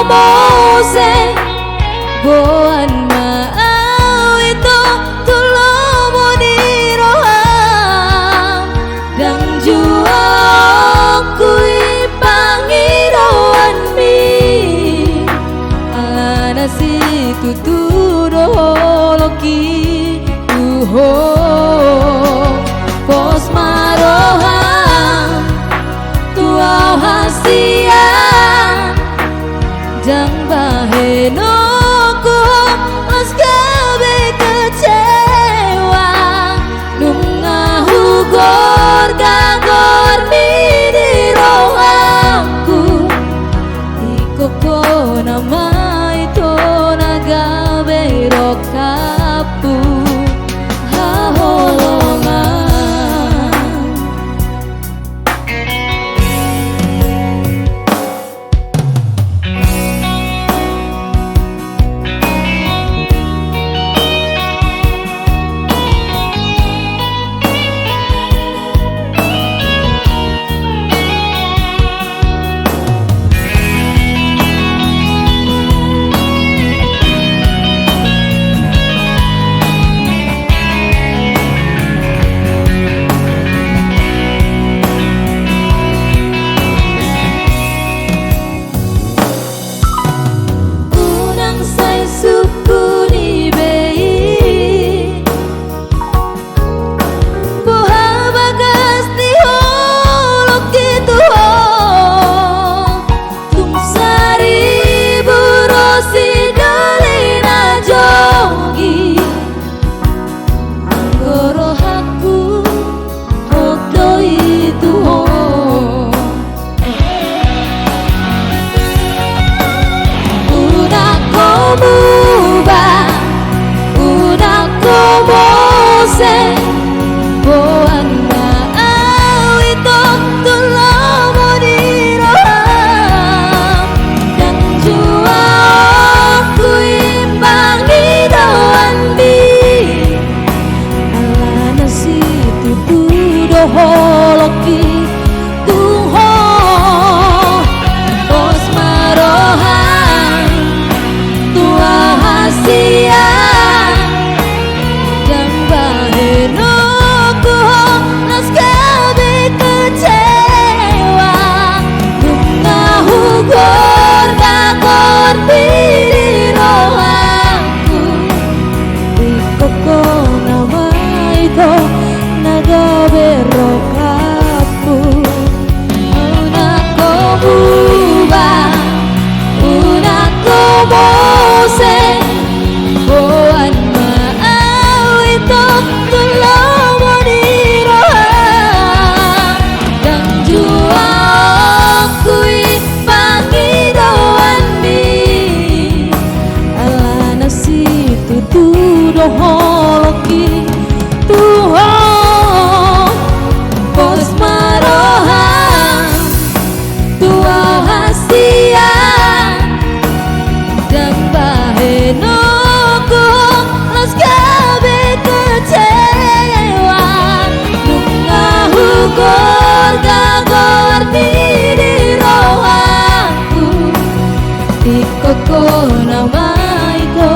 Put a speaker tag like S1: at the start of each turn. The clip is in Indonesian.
S1: como se boan mau itu tulomo ni roham dan juang kui pangiroan mi ana si tuturo loki tuho pos maroham tuau hasia jang baheno ku mas gawe kecewa nunga hugor gagor mini rohamku ikoko nama itu nagawe rokapu haholongan holoki tuho pos marohan tua hasia jang baheno ku nas gawe kecewa nunga hugor gagor diri rohaku ikoko nama itu nagawe rokapu una como se boan mau itu tulomo ni roham dan juang kui pangiroan mi alana si tutudo holoki tuho pos maroham tua hasia dan baheno ku las gawe kecewa nunga hugor gagor diri rohaku ikoko nama itu